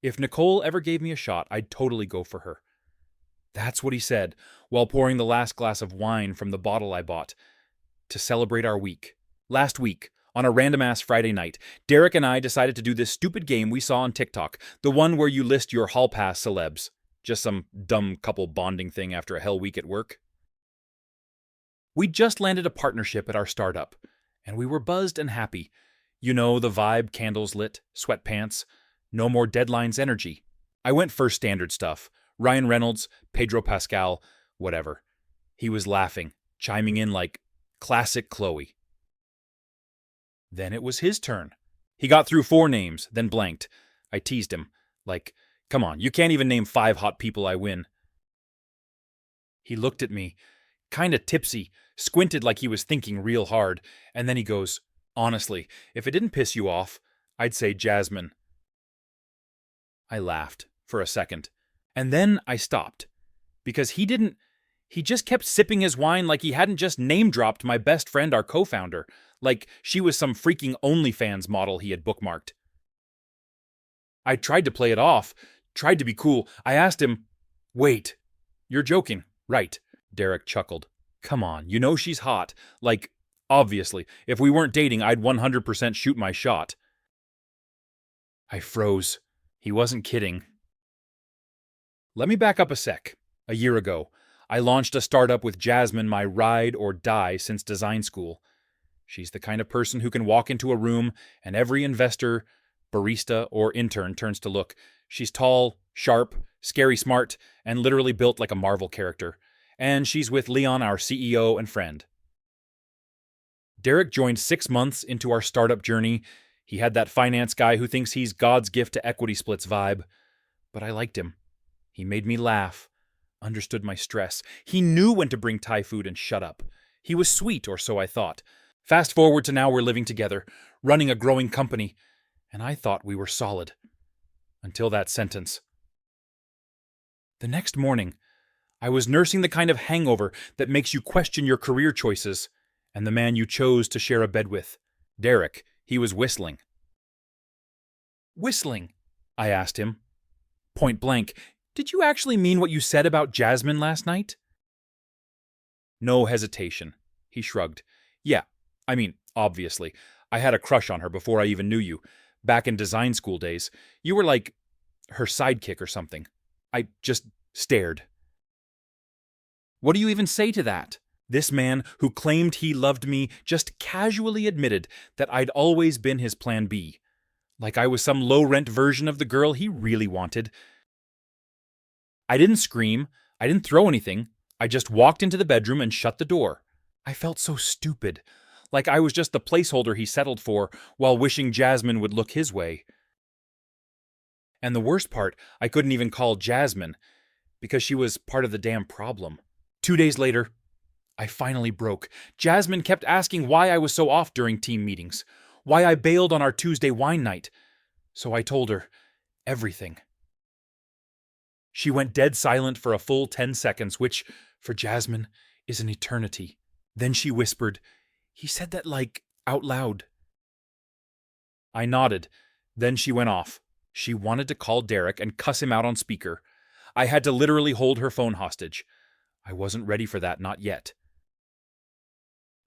If Nicole ever gave me a shot, I'd totally go for her. That's what he said while pouring the last glass of wine from the bottle I bought to celebrate our week. Last week, on a random-ass Friday night, Derek and I decided to do this stupid game we saw on TikTok, the one where you list your hall pass celebs. Just some dumb couple bonding thing after a hell week at work. We'd just landed a partnership at our startup, and we were buzzed and happy. You know, the vibe, candles lit, sweatpants, no more deadlines energy. I went first standard stuff. Ryan Reynolds, Pedro Pascal, whatever. He was laughing, chiming in like, classic Chloe. Then it was his turn. He got through 4 names, then blanked. I teased him, like, come on, you can't even name 5 hot people I win. He looked at me, kinda tipsy, squinted like he was thinking real hard, and then he goes, honestly, if it didn't piss you off, I'd say Jasmine. I laughed for a second, and then I stopped, because he just kept sipping his wine like he hadn't just name-dropped my best friend, our co-founder, like she was some freaking OnlyFans model he had bookmarked. I tried to play it off, tried to be cool. I asked him, wait, you're joking, right? Derek chuckled. Come on, you know she's hot. Like, obviously, if we weren't dating, I'd 100% shoot my shot. I froze. He wasn't kidding. Let me back up a sec. A year ago, I launched a startup with Jasmine, my ride or die since design school. She's the kind of person who can walk into a room and every investor, barista, or intern turns to look. She's tall, sharp, scary smart, and literally built like a Marvel character. And she's with Leon, our CEO and friend. Derek joined 6 months into our startup journey. He had that finance guy who thinks he's God's gift to equity splits vibe. But I liked him. He made me laugh, understood my stress. He knew when to bring Thai food and shut up. He was sweet, or so I thought. Fast forward to now we're living together, running a growing company, and I thought we were solid. Until that sentence. The next morning, I was nursing the kind of hangover that makes you question your career choices, and the man you chose to share a bed with, Derek, he was whistling. Whistling? I asked him. Point blank, did you actually mean what you said about Jasmine last night? No hesitation. He shrugged. Yeah, I mean, obviously. I had a crush on her before I even knew you. Back in design school days. You were like her sidekick or something. I just stared. What do you even say to that? This man who claimed he loved me just casually admitted that I'd always been his plan B. Like I was some low-rent version of the girl he really wanted. I didn't scream. I didn't throw anything. I just walked into the bedroom and shut the door. I felt so stupid. Like I was just the placeholder he settled for while wishing Jasmine would look his way. And the worst part, I couldn't even call Jasmine because she was part of the damn problem. 2 days later, I finally broke. Jasmine kept asking why I was so off during team meetings, why I bailed on our Tuesday wine night. So I told her everything. She went dead silent for a full 10 seconds, which, for Jasmine, is an eternity. Then she whispered, "He said that, like, out loud." I nodded. Then she went off. She wanted to call Derek and cuss him out on speaker. I had to literally hold her phone hostage. I wasn't ready for that, not yet.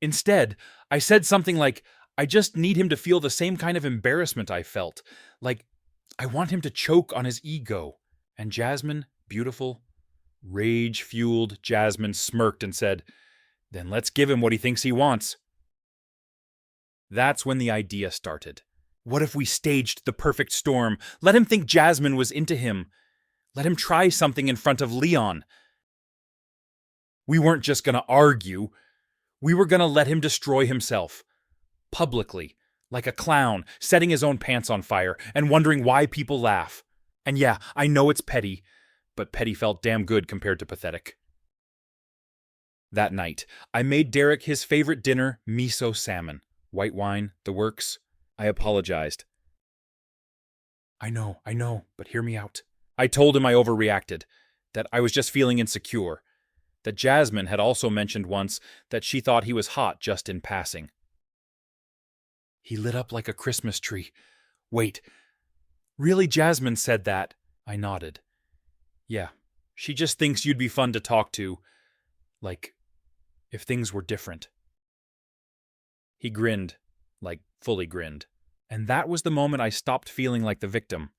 Instead, I said something like, I just need him to feel the same kind of embarrassment I felt. Like, I want him to choke on his ego. And Jasmine, beautiful, rage-fueled Jasmine smirked and said, "Then let's give him what he thinks he wants." That's when the idea started. What if we staged the perfect storm? Let him think Jasmine was into him. Let him try something in front of Leon. We weren't just going to argue. We were going to let him destroy himself. Publicly. Like a clown, setting his own pants on fire and wondering why people laugh. And yeah, I know it's petty, but petty felt damn good compared to pathetic. That night, I made Derek his favorite dinner, miso salmon. White wine, the works. I apologized. I know, but hear me out. I told him I overreacted, that I was just feeling insecure, that Jasmine had also mentioned once that she thought he was hot just in passing. He lit up like a Christmas tree. Wait, Really, Jasmine said that? I nodded. Yeah, she just thinks you'd be fun to talk to. Like, if things were different. He grinned, like fully grinned. And that was the moment I stopped feeling like the victim.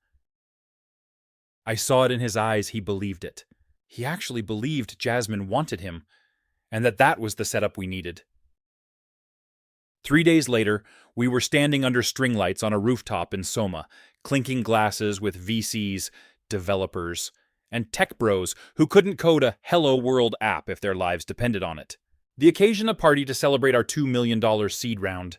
I saw it in his eyes, he believed it. He actually believed Jasmine wanted him, and that was the setup we needed. 3 days later, we were standing under string lights on a rooftop in Soma, clinking glasses with VCs, developers, and tech bros who couldn't code a Hello World app if their lives depended on it. The occasion a party to celebrate our $2 million seed round.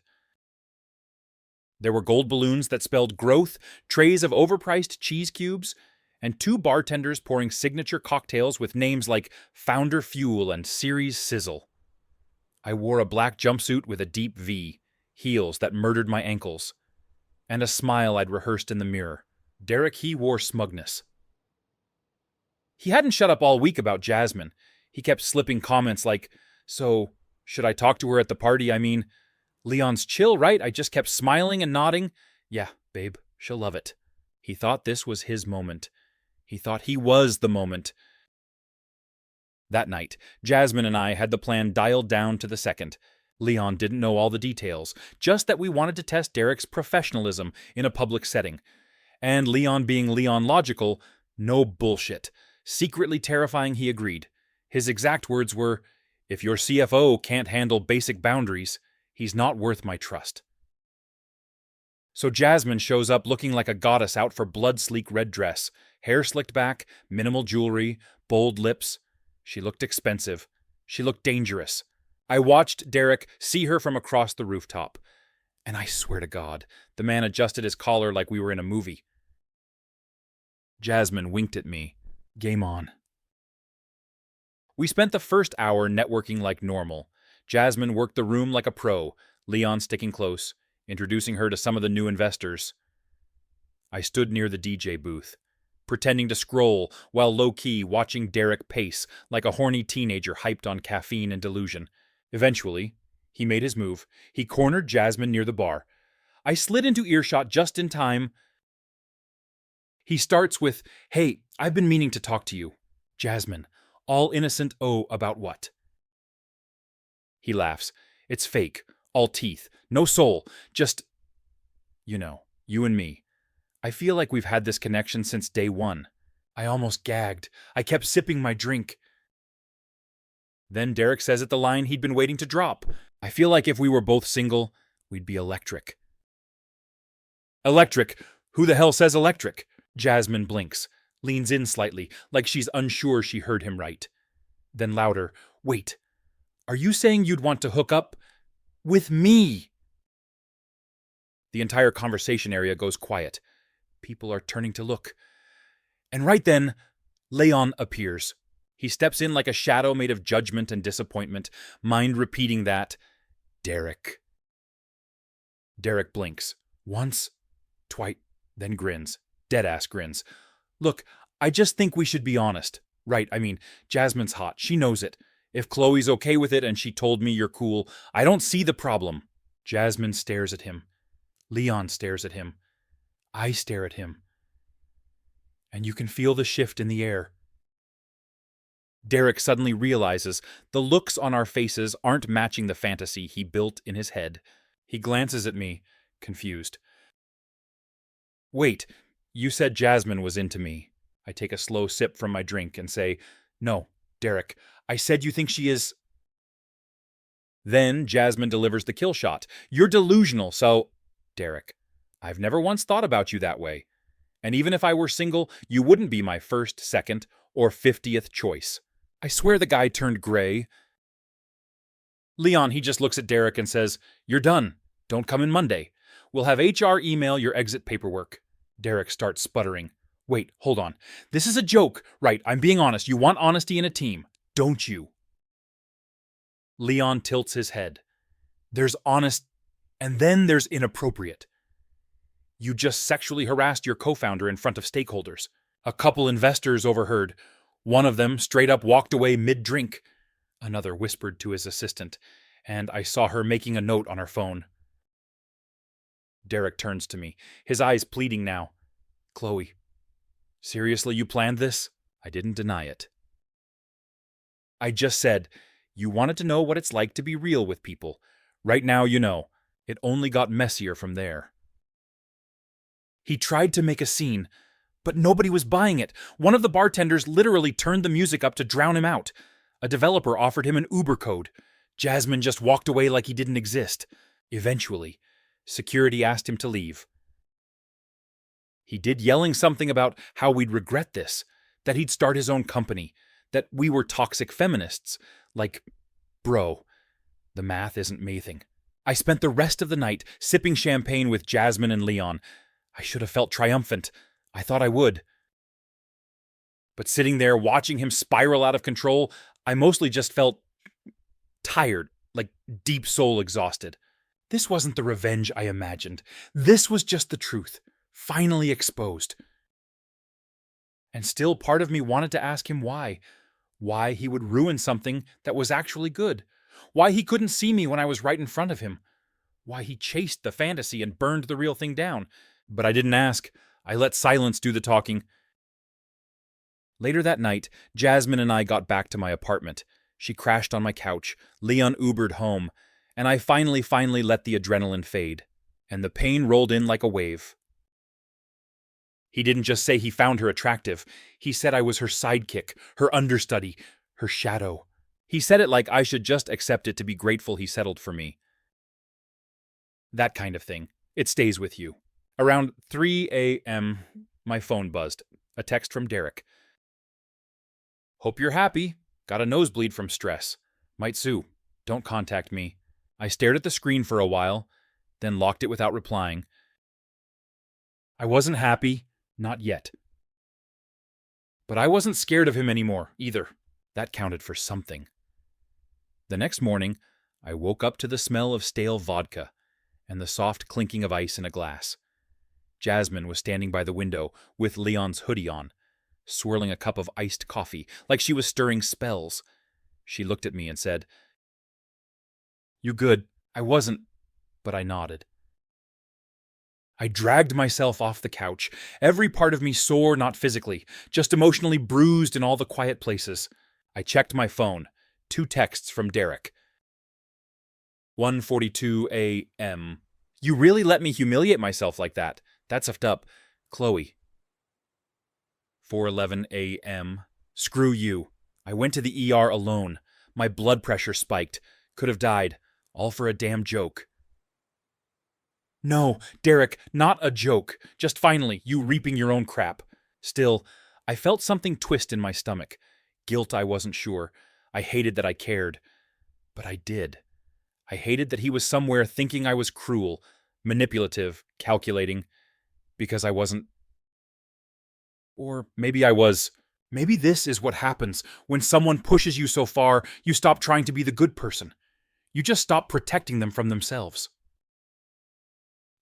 There were gold balloons that spelled growth, trays of overpriced cheese cubes, and 2 bartenders pouring signature cocktails with names like Founder Fuel and Series Sizzle. I wore a black jumpsuit with a deep V, heels that murdered my ankles, and a smile I'd rehearsed in the mirror. Derek, he wore smugness. He hadn't shut up all week about Jasmine. He kept slipping comments like, "So, should I talk to her at the party? I mean, Leon's chill, right?" I just kept smiling and nodding. "Yeah, babe, she'll love it." He thought this was his moment. He thought he was the moment. That night, Jasmine and I had the plan dialed down to the second. Leon didn't know all the details, just that we wanted to test Derek's professionalism in a public setting. And Leon being Leon logical, no bullshit. Secretly terrifying, he agreed. His exact words were, "If your CFO can't handle basic boundaries, he's not worth my trust." So Jasmine shows up looking like a goddess out for blood-sleek red dress, hair slicked back, minimal jewelry, bold lips. She looked expensive. She looked dangerous. I watched Derek see her from across the rooftop. And I swear to God, the man adjusted his collar like we were in a movie. Jasmine winked at me. Game on. We spent the first hour networking like normal. Jasmine worked the room like a pro, Leon sticking close, introducing her to some of the new investors. I stood near the DJ booth, pretending to scroll while low-key watching Derek pace like a horny teenager hyped on caffeine and delusion. Eventually, he made his move. He cornered Jasmine near the bar. I slid into earshot just in time. He starts with, "Hey, I've been meaning to talk to you." Jasmine, all innocent, oh, about what? He laughs. "It's fake, all teeth, no soul, just, you and me. I feel like we've had this connection since day one." I almost gagged. I kept sipping my drink. Then Derek says it the line he'd been waiting to drop. "I feel like if we were both single, we'd be electric." Electric? Who the hell says electric? Jasmine blinks, leans in slightly, like she's unsure she heard him right. Then louder, "Wait, are you saying you'd want to hook up with me?" The entire conversation area goes quiet. People are turning to look. And right then, Leon appears. He steps in like a shadow made of judgment and disappointment, mind repeating that, "Derek." Derek blinks. Once, twice, then grins. Deadass grins. "Look, I just think we should be honest. Right, I mean, Jasmine's hot. She knows it. If Chloe's okay with it and she told me you're cool, I don't see the problem." Jasmine stares at him. Leon stares at him. I stare at him. And you can feel the shift in the air. Derek suddenly realizes the looks on our faces aren't matching the fantasy he built in his head. He glances at me, confused. "Wait, you said Jasmine was into me." I take a slow sip from my drink and say, "No, Derek, I said you think she is." Then Jasmine delivers the kill shot. "You're delusional, so..." Derek, "I've never once thought about you that way. And even if I were single, you wouldn't be my first, second, or 50th choice." I swear the guy turned gray. Leon, he just looks at Derek and says, "You're done. Don't come in Monday. We'll have HR email your exit paperwork." Derek starts sputtering. "Wait, hold on. This is a joke. Right, I'm being honest. You want honesty in a team, don't you?" Leon tilts his head. "There's honest, and then there's inappropriate. You just sexually harassed your co-founder in front of stakeholders. A couple investors overheard. One of them straight up walked away mid-drink. Another whispered to his assistant, and I saw her making a note on her phone." Derek turns to me, his eyes pleading now. Chloe, seriously, you planned this? I didn't deny it. I just said, you wanted to know what it's like to be real with people. Right now, you know. It only got messier from there. He tried to make a scene, but nobody was buying it. One of the bartenders literally turned the music up to drown him out. A developer offered him an Uber code. Jasmine just walked away like he didn't exist. Eventually, security asked him to leave. He did, yelling something about how we'd regret this, that he'd start his own company, that we were toxic feminists. Like, bro, the math isn't mathing. I spent the rest of the night sipping champagne with Jasmine and Leon. I should have felt triumphant. I thought I would. But sitting there watching him spiral out of control, I mostly just felt tired, like deep soul exhausted. This wasn't the revenge I imagined. This was just the truth, finally exposed. And still part of me wanted to ask him why. Why he would ruin something that was actually good. Why he couldn't see me when I was right in front of him. Why he chased the fantasy and burned the real thing down. But I didn't ask. I let silence do the talking. Later that night, Jasmine and I got back to my apartment. She crashed on my couch. Leon Ubered home. And I finally let the adrenaline fade. And the pain rolled in like a wave. He didn't just say he found her attractive. He said I was her sidekick, her understudy, her shadow. He said it like I should just accept it to be grateful he settled for me. That kind of thing. It stays with you. Around 3 a.m., my phone buzzed. A text from Derek. Hope you're happy. Got a nosebleed from stress. Might sue. Don't contact me. I stared at the screen for a while, then locked it without replying. I wasn't happy. Not yet. But I wasn't scared of him anymore, either. That counted for something. The next morning, I woke up to the smell of stale vodka and the soft clinking of ice in a glass. Jasmine was standing by the window with Leon's hoodie on, swirling a cup of iced coffee like she was stirring spells. She looked at me and said, "You good?" I wasn't, but I nodded. I dragged myself off the couch, every part of me sore, not physically, just emotionally bruised in all the quiet places. I checked my phone. 2 texts from Derek. 1:42 a.m. You really let me humiliate myself like that. That's effed up. Chloe. 4:11 a.m. Screw you. I went to the ER alone. My blood pressure spiked. Could have died. All for a damn joke. No, Derek, not a joke. Just finally, you reaping your own crap. Still, I felt something twist in my stomach. Guilt, I wasn't sure. I hated that I cared. But I did. I hated that he was somewhere thinking I was cruel, manipulative, calculating, because I wasn't. Or maybe I was. Maybe this is what happens when someone pushes you so far, you stop trying to be the good person. You just stop protecting them from themselves.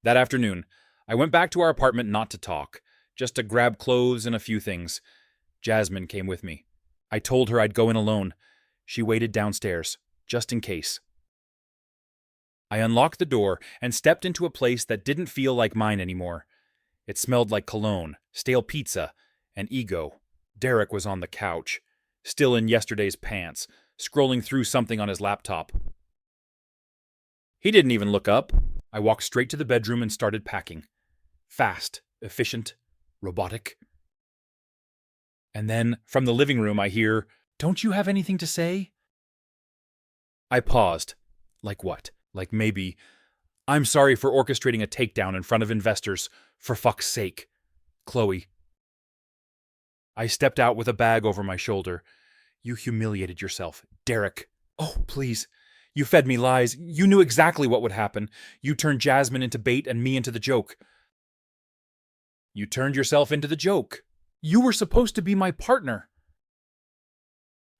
That afternoon, I went back to our apartment not to talk, just to grab clothes and a few things. Jasmine came with me. I told her I'd go in alone. She waited downstairs, just in case. I unlocked the door and stepped into a place that didn't feel like mine anymore. It smelled like cologne, stale pizza, and ego. Derek was on the couch, still in yesterday's pants, scrolling through something on his laptop. He didn't even look up. I walked straight to the bedroom and started packing. Fast, efficient, robotic. And then, from the living room, I hear, "Don't you have anything to say?" I paused. Like what? Like maybe, "I'm sorry for orchestrating a takedown in front of investors. For fuck's sake. Chloe." I stepped out with a bag over my shoulder. "You humiliated yourself. Derek. Oh, please. You fed me lies. You knew exactly what would happen. You turned Jasmine into bait and me into the joke." "You turned yourself into the joke. You were supposed to be my partner."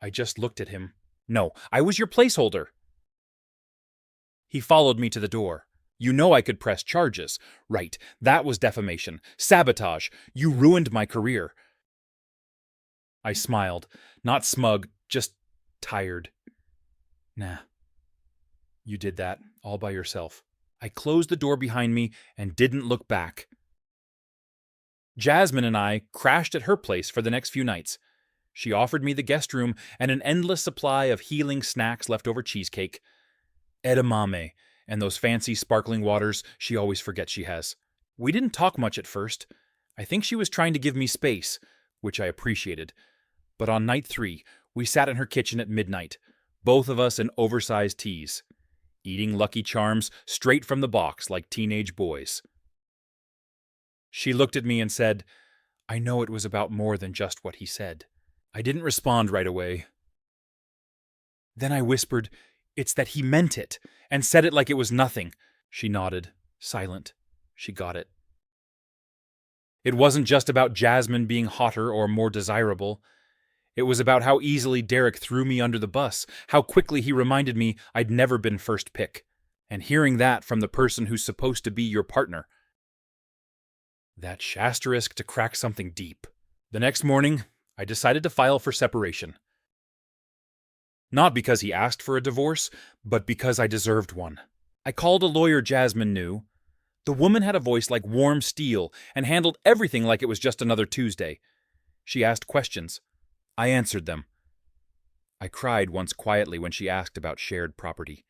I just looked at him. "No, I was your placeholder." He followed me to the door. "You know I could press charges." "Right, that was defamation. Sabotage. You ruined my career." I smiled. Not smug, just tired. "Nah. You did that, all by yourself." I closed the door behind me and didn't look back. Jasmine and I crashed at her place for the next few nights. She offered me the guest room and an endless supply of healing snacks leftover cheesecake, edamame, and those fancy sparkling waters she always forgets she has. We didn't talk much at first. I think she was trying to give me space, which I appreciated. But on night 3, we sat in her kitchen at midnight, both of us in oversized teas, eating Lucky Charms straight from the box like teenage boys. She looked at me and said, "I know it was about more than just what he said." I didn't respond right away. Then I whispered, "It's that he meant it, and said it like it was nothing." She nodded, silent. She got it. It wasn't just about Jasmine being hotter or more desirable. It was about how easily Derek threw me under the bus, how quickly he reminded me I'd never been first pick. And hearing that from the person who's supposed to be your partner. That shasterisk to crack something deep. The next morning, I decided to file for separation. Not because he asked for a divorce, but because I deserved one. I called a lawyer Jasmine knew. The woman had a voice like warm steel and handled everything like it was just another Tuesday. She asked questions. I answered them. I cried once quietly when she asked about shared property.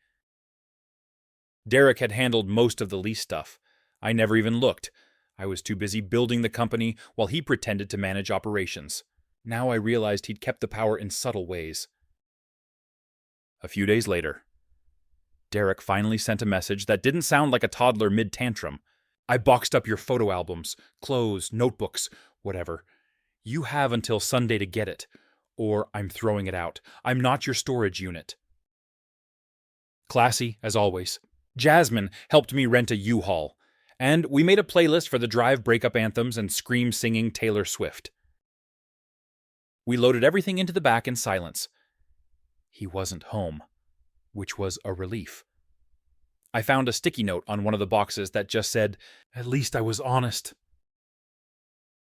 Derek had handled most of the lease stuff. I never even looked. I was too busy building the company while he pretended to manage operations. Now I realized he'd kept the power in subtle ways. A few days later, Derek finally sent a message that didn't sound like a toddler mid-tantrum. "I boxed up your photo albums, clothes, notebooks, whatever. You have until Sunday to get it, or I'm throwing it out. I'm not your storage unit." Classy, as always. Jasmine helped me rent a U-Haul, and we made a playlist for the drive breakup anthems and scream-singing Taylor Swift. We loaded everything into the back in silence. He wasn't home, which was a relief. I found a sticky note on one of the boxes that just said, "At least I was honest."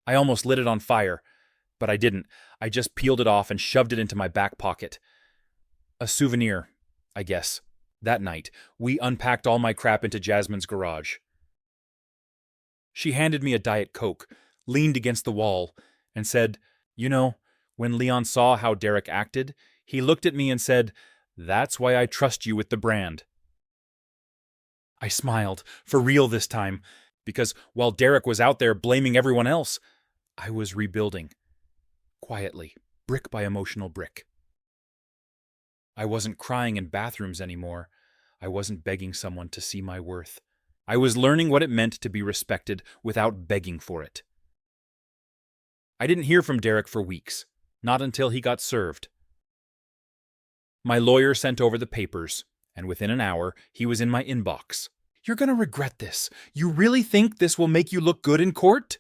I almost lit it on fire, but I didn't. I just peeled it off and shoved it into my back pocket. A souvenir, I guess. That night, we unpacked all my crap into Jasmine's garage. She handed me a Diet Coke, leaned against the wall, and said, "You know, when Leon saw how Derek acted, he looked at me and said, 'That's why I trust you with the brand.'" I smiled, for real this time, because while Derek was out there blaming everyone else, I was rebuilding. Quietly, brick by emotional brick. I wasn't crying in bathrooms anymore. I wasn't begging someone to see my worth. I was learning what it meant to be respected without begging for it. I didn't hear from Derek for weeks, not until he got served. My lawyer sent over the papers, and within an hour, he was in my inbox. "You're going to regret this. You really think this will make you look good in court?"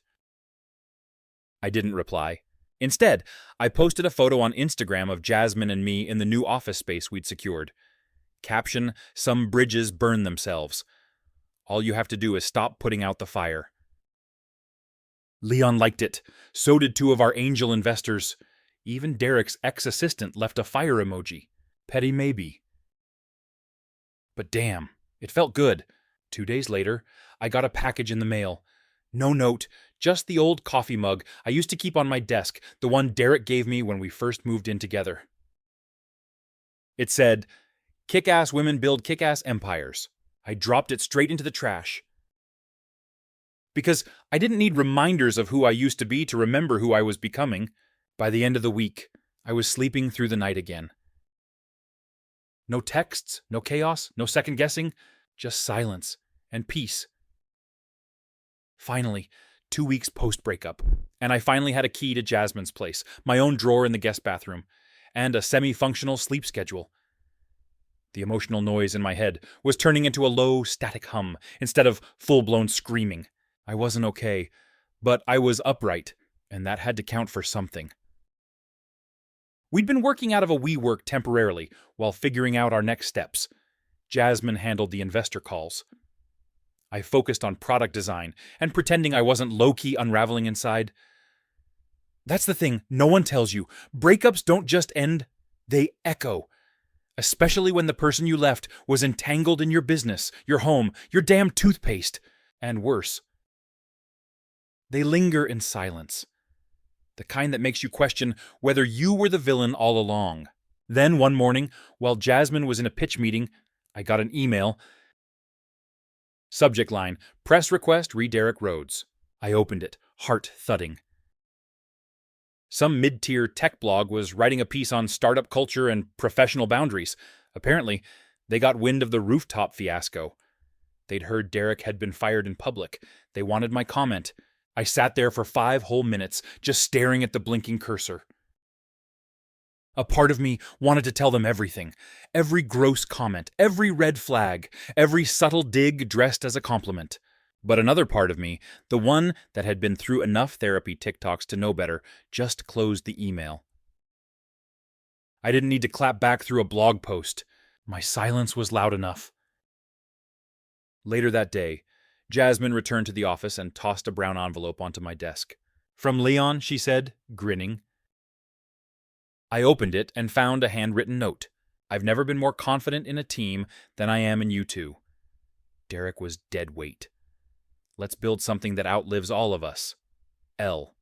I didn't reply. Instead, I posted a photo on Instagram of Jasmine and me in the new office space we'd secured. Caption, "Some bridges burn themselves. All you have to do is stop putting out the fire." Leon liked it. So did 2 of our angel investors. Even Derek's ex-assistant left a fire emoji. Petty maybe. But damn, it felt good. 2 days later, I got a package in the mail. No note, just the old coffee mug I used to keep on my desk, the one Derek gave me when we first moved in together. It said, "Kick-ass women build kick-ass empires." I dropped it straight into the trash. Because I didn't need reminders of who I used to be to remember who I was becoming. By the end of the week, I was sleeping through the night again. No texts, no chaos, no second guessing, just silence and peace. Finally, 2 weeks post-breakup, and I finally had a key to Jasmine's place, my own drawer in the guest bathroom, and a semi-functional sleep schedule. The emotional noise in my head was turning into a low, static hum instead of full-blown screaming. I wasn't okay, but I was upright, and that had to count for something. We'd been working out of a WeWork temporarily while figuring out our next steps. Jasmine handled the investor calls. I focused on product design and pretending I wasn't low-key unraveling inside. That's the thing no one tells you. Breakups don't just end, they echo. Especially when the person you left was entangled in your business, your home, your damn toothpaste, and worse. They linger in silence, the kind that makes you question whether you were the villain all along. Then one morning, while Jasmine was in a pitch meeting, I got an email. Subject line, press request re Derek Rhodes. I opened it, heart thudding. Some mid-tier tech blog was writing a piece on startup culture and professional boundaries. Apparently, they got wind of the rooftop fiasco. They'd heard Derek had been fired in public. They wanted my comment. I sat there for 5 whole minutes, just staring at the blinking cursor. A part of me wanted to tell them everything. Every gross comment, every red flag, every subtle dig dressed as a compliment. But another part of me, the one that had been through enough therapy TikToks to know better, just closed the email. I didn't need to clap back through a blog post. My silence was loud enough. Later that day, Jasmine returned to the office and tossed a brown envelope onto my desk. From Leon, she said, grinning. I opened it and found a handwritten note. I've never been more confident in a team than I am in you two. Derek was dead weight. Let's build something that outlives all of us. L.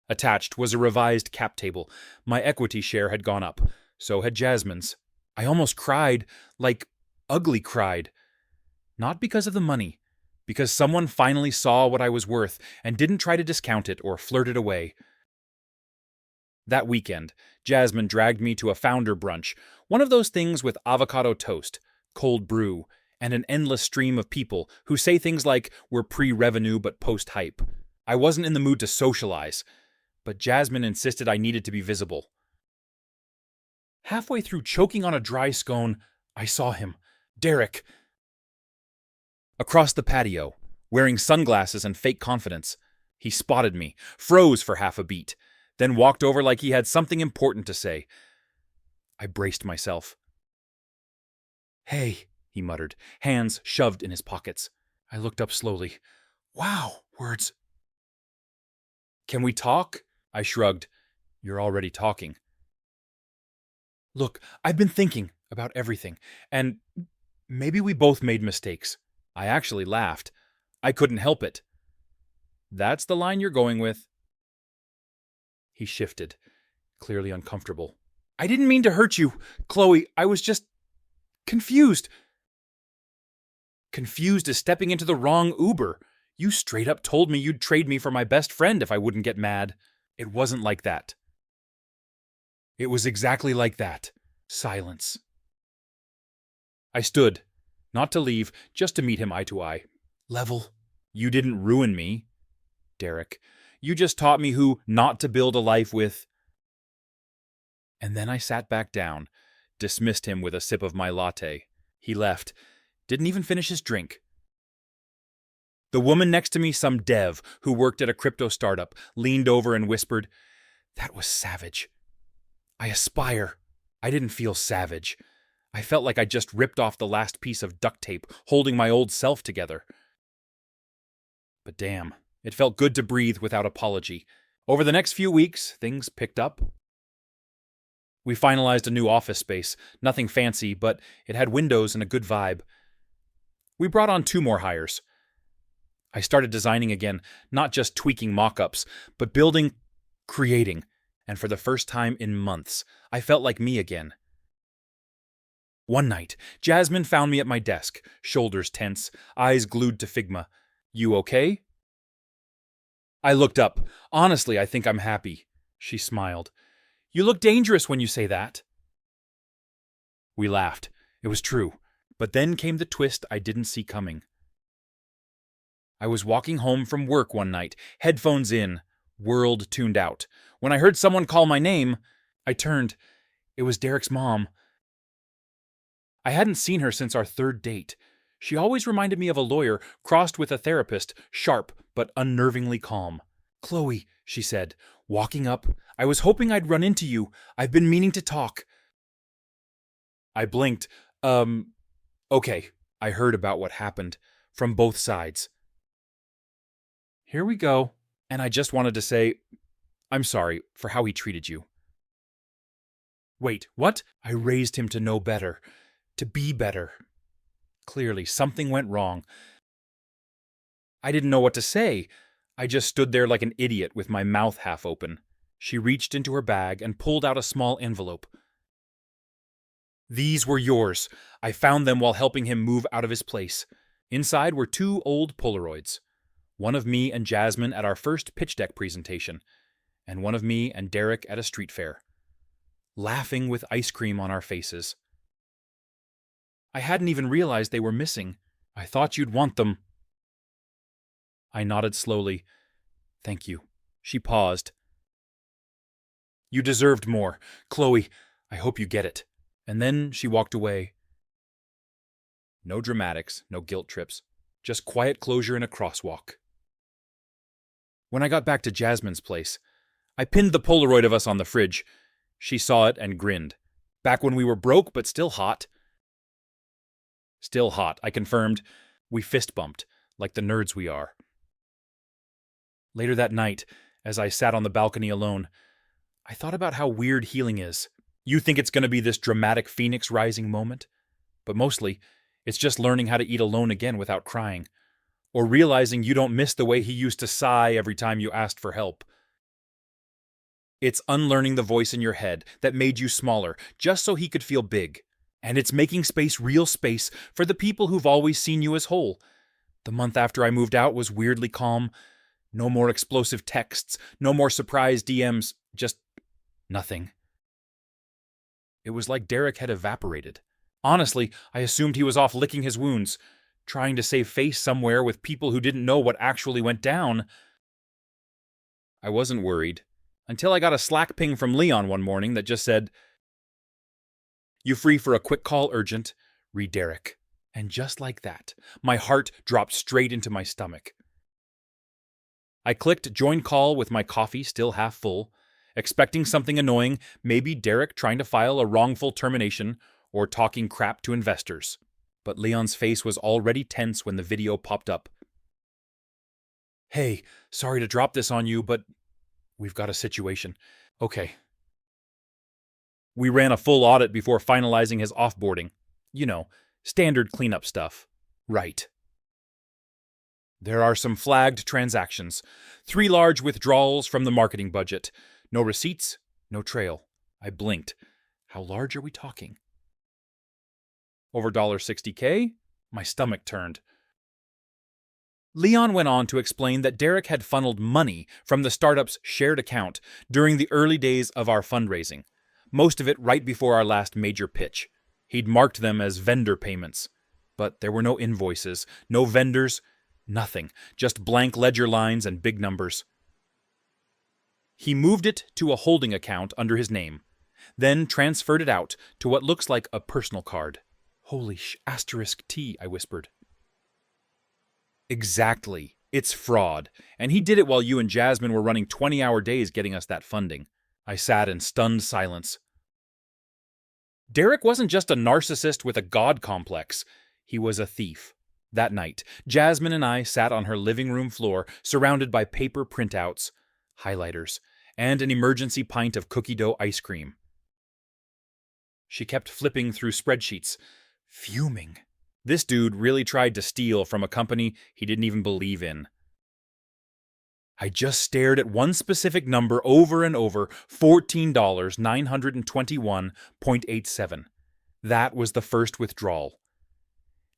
Attached was a revised cap table. My equity share had gone up. So had Jasmine's. I almost cried, like ugly cried. Not because of the money, because someone finally saw what I was worth and didn't try to discount it or flirt it away. That weekend, Jasmine dragged me to a founder brunch, one of those things with avocado toast, cold brew, and an endless stream of people who say things like we're pre-revenue but post-hype. I wasn't in the mood to socialize, but Jasmine insisted I needed to be visible. Halfway through choking on a dry scone, I saw him, Derek, across the patio, wearing sunglasses and fake confidence. He spotted me, froze for half a beat, then walked over like he had something important to say. I braced myself. Hey, he muttered, hands shoved in his pockets. I looked up slowly. Wow, words. Can we talk? I shrugged. You're already talking. Look, I've been thinking about everything, and maybe we both made mistakes. I actually laughed. I couldn't help it. That's the line you're going with. He shifted, clearly uncomfortable. I didn't mean to hurt you, Chloe. I was just confused. Confused as stepping into the wrong Uber. You straight up told me you'd trade me for my best friend if I wouldn't get mad. It wasn't like that. It was exactly like that. Silence. I stood, not to leave, just to meet him eye to eye. Level. You didn't ruin me, Derek. You just taught me who not to build a life with. And then I sat back down, dismissed him with a sip of my latte. He left, didn't even finish his drink. The woman next to me, some dev who worked at a crypto startup, leaned over and whispered, That was savage. I aspire. I didn't feel savage. I felt like I just ripped off the last piece of duct tape, holding my old self together. But damn, it felt good to breathe without apology. Over the next few weeks, things picked up. We finalized a new office space, nothing fancy, but it had windows and a good vibe. We brought on 2 more hires. I started designing again, not just tweaking mock-ups, but building, creating, and for the first time in months, I felt like me again. One night, Jasmine found me at my desk, shoulders tense, eyes glued to Figma. You okay? I looked up. Honestly, I think I'm happy. She smiled. You look dangerous when you say that. We laughed. It was true. But then came the twist I didn't see coming. I was walking home from work one night, headphones in, world tuned out. When I heard someone call my name, I turned. It was Derek's mom. I hadn't seen her since our 3rd date. She always reminded me of a lawyer crossed with a therapist, sharp but unnervingly calm. Chloe, she said, walking up, I was hoping I'd run into you. I've been meaning to talk. I blinked. Okay. I heard about what happened. From both sides. Here we go. And I just wanted to say, I'm sorry for how he treated you. Wait, what? I raised him to know better. To be better. Clearly, something went wrong. I didn't know what to say. I just stood there like an idiot with my mouth half open. She reached into her bag and pulled out a small envelope. These were yours. I found them while helping him move out of his place. Inside were 2 old Polaroids. One of me and Jasmine at our first pitch deck presentation, and one of me and Derek at a street fair, laughing with ice cream on our faces. I hadn't even realized they were missing. I thought you'd want them. I nodded slowly. Thank you. She paused. You deserved more. Chloe, I hope you get it. And then she walked away. No dramatics, no guilt trips, just quiet closure in a crosswalk. When I got back to Jasmine's place, I pinned the Polaroid of us on the fridge. She saw it and grinned. Back when we were broke, but still hot. Still hot, I confirmed. We fist bumped, like the nerds we are. Later that night, as I sat on the balcony alone, I thought about how weird healing is. You think it's going to be this dramatic phoenix rising moment, but mostly, it's just learning how to eat alone again without crying, or realizing you don't miss the way he used to sigh every time you asked for help. It's unlearning the voice in your head that made you smaller, just so he could feel big. And it's making space real space for the people who've always seen you as whole. The month after I moved out was weirdly calm. No more explosive texts, no more surprise DMs, just nothing. It was like Derek had evaporated. Honestly, I assumed he was off licking his wounds, trying to save face somewhere with people who didn't know what actually went down. I wasn't worried, until I got a Slack ping from Leon one morning that just said, "You free for a quick call urgent? Read Derek." And just like that, my heart dropped straight into my stomach. I clicked join call with my coffee still half full, expecting something annoying, maybe Derek trying to file a wrongful termination or talking crap to investors. But Leon's face was already tense when the video popped up. "Hey, sorry to drop this on you, but we've got a situation." "Okay." We ran a full audit before finalizing his offboarding. You know, standard cleanup stuff. Right. There are some flagged transactions. 3 large withdrawals from the marketing budget. No receipts, no trail. I blinked. How large are we talking? Over $60K? My stomach turned. Leon went on to explain that Derek had funneled money from the startup's shared account during the early days of our fundraising, most of it right before our last major pitch. He'd marked them as vendor payments, but there were no invoices, no vendors, nothing, just blank ledger lines and big numbers. He moved it to a holding account under his name, then transferred it out to what looks like a personal card. Holy *T, I whispered. Exactly. It's fraud. And he did it while you and Jasmine were running 20-hour days getting us that funding. I sat in stunned silence. Derek wasn't just a narcissist with a god complex. He was a thief. That night, Jasmine and I sat on her living room floor, surrounded by paper printouts, highlighters, and an emergency pint of cookie dough ice cream. She kept flipping through spreadsheets, fuming. This dude really tried to steal from a company he didn't even believe in. I just stared at one specific number over and over, $14,921.87. That was the first withdrawal.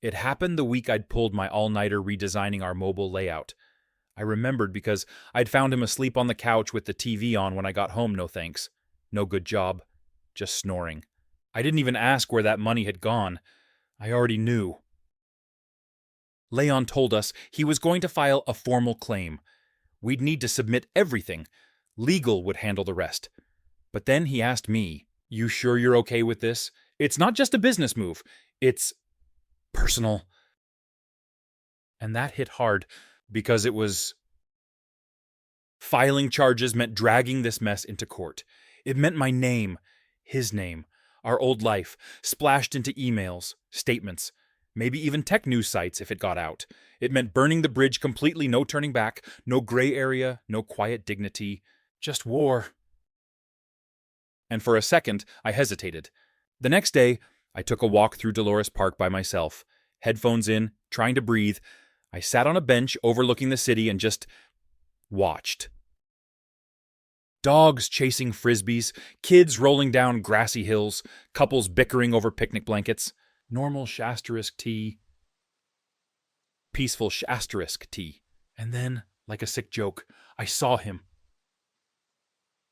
It happened the week I'd pulled my all-nighter redesigning our mobile layout. I remembered because I'd found him asleep on the couch with the TV on when I got home, no thanks. No good job. Just snoring. I didn't even ask where that money had gone. I already knew. Leon told us he was going to file a formal claim. We'd need to submit everything. Legal would handle the rest. But then he asked me, "You sure you're okay with this? It's not just a business move. It's personal." And that hit hard, because it was... Filing charges meant dragging this mess into court. It meant my name, his name, our old life, splashed into emails, statements, maybe even tech news sites if it got out. It meant burning the bridge completely, no turning back, no gray area, no quiet dignity, just war. And for a second, I hesitated. The next day, I took a walk through Dolores Park by myself, headphones in, trying to breathe, I sat on a bench overlooking the city and just watched. Dogs chasing frisbees, kids rolling down grassy hills, couples bickering over picnic blankets, normal ****, peaceful ****. And then, like a sick joke, I saw him.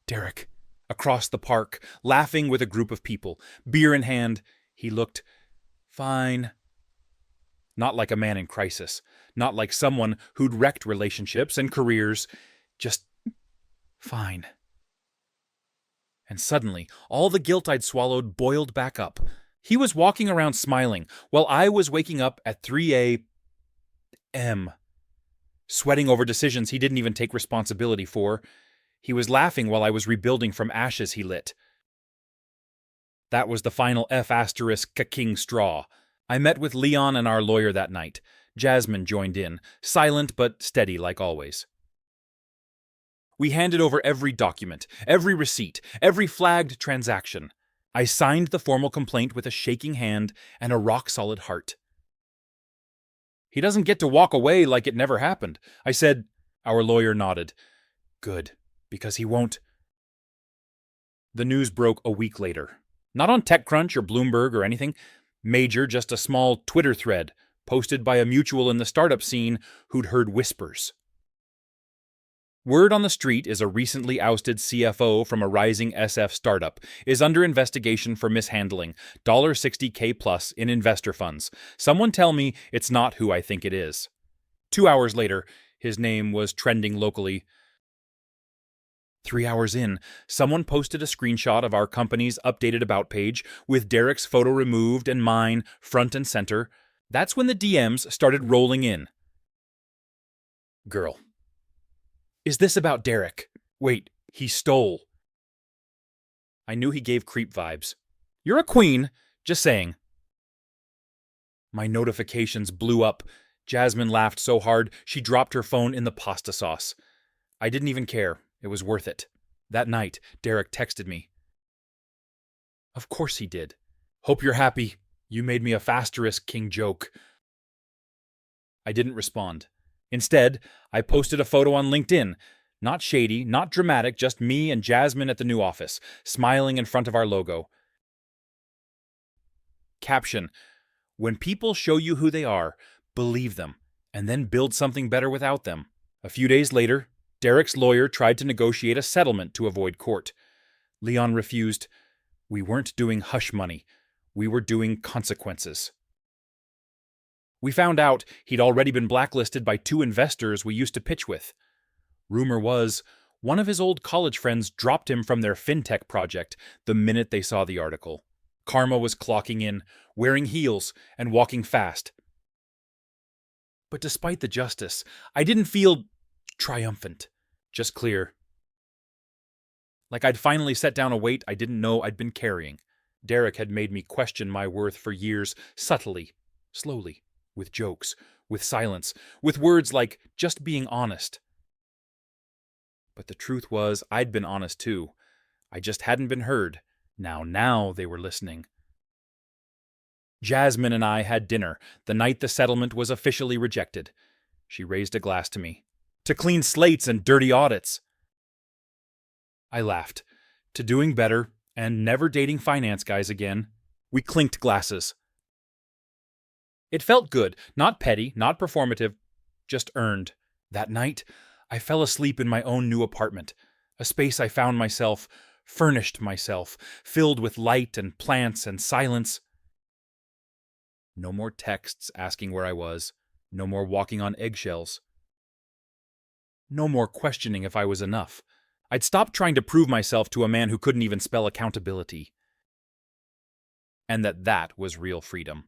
Derek, across the park, laughing with a group of people, beer in hand. He looked fine. Not like a man in crisis, not like someone who'd wrecked relationships and careers, just fine. And suddenly, all the guilt I'd swallowed boiled back up. He was walking around smiling, while I was waking up at 3 a.m., sweating over decisions he didn't even take responsibility for. He was laughing while I was rebuilding from ashes he lit. That was the final F***ing straw. I met with Leon and our lawyer that night. Jasmine joined in, silent but steady like always. We handed over every document, every receipt, every flagged transaction. I signed the formal complaint with a shaking hand and a rock-solid heart. He doesn't get to walk away like it never happened, I said. Our lawyer nodded. Good, because he won't. The news broke a week later. Not on TechCrunch or Bloomberg or anything major, just a small Twitter thread posted by a mutual in the startup scene who'd heard whispers. Word on the street is a recently ousted CFO from a rising SF startup is under investigation for mishandling $60K plus in investor funds. Someone tell me it's not who I think it is. 2 hours later, his name was trending locally. 3 hours in, someone posted a screenshot of our company's updated About page with Derek's photo removed and mine front and center. That's when the DMs started rolling in. Girl. Is this about Derek? Wait, he stole. I knew he gave creep vibes. You're a queen, just saying. My notifications blew up. Jasmine laughed so hard she dropped her phone in the pasta sauce. I didn't even care. It was worth it. That night, Derek texted me. Of course he did. Hope you're happy. You made me a ***king joke. I didn't respond. Instead, I posted a photo on LinkedIn. Not shady, not dramatic, just me and Jasmine at the new office, smiling in front of our logo. Caption: when people show you who they are, believe them, and then build something better without them. A few days later, Derek's lawyer tried to negotiate a settlement to avoid court. Leon refused. We weren't doing hush money. We were doing consequences. We found out he'd already been blacklisted by 2 investors we used to pitch with. Rumor was, one of his old college friends dropped him from their fintech project the minute they saw the article. Karma was clocking in, wearing heels and walking fast. But despite the justice, I didn't feel triumphant, just clear. Like I'd finally set down a weight I didn't know I'd been carrying. Derek had made me question my worth for years, subtly, slowly. With jokes, with silence, with words like just being honest. But the truth was, I'd been honest too. I just hadn't been heard. Now they were listening. Jasmine and I had dinner the night the settlement was officially rejected. She raised a glass to me. To clean slates and dirty audits. I laughed. To doing better and never dating finance guys again. We clinked glasses. It felt good, not petty, not performative, just earned. That night, I fell asleep in my own new apartment, a space I found myself, furnished myself, filled with light and plants and silence. No more texts asking where I was, no more walking on eggshells. No more questioning if I was enough. I'd stopped trying to prove myself to a man who couldn't even spell accountability. And that was real freedom.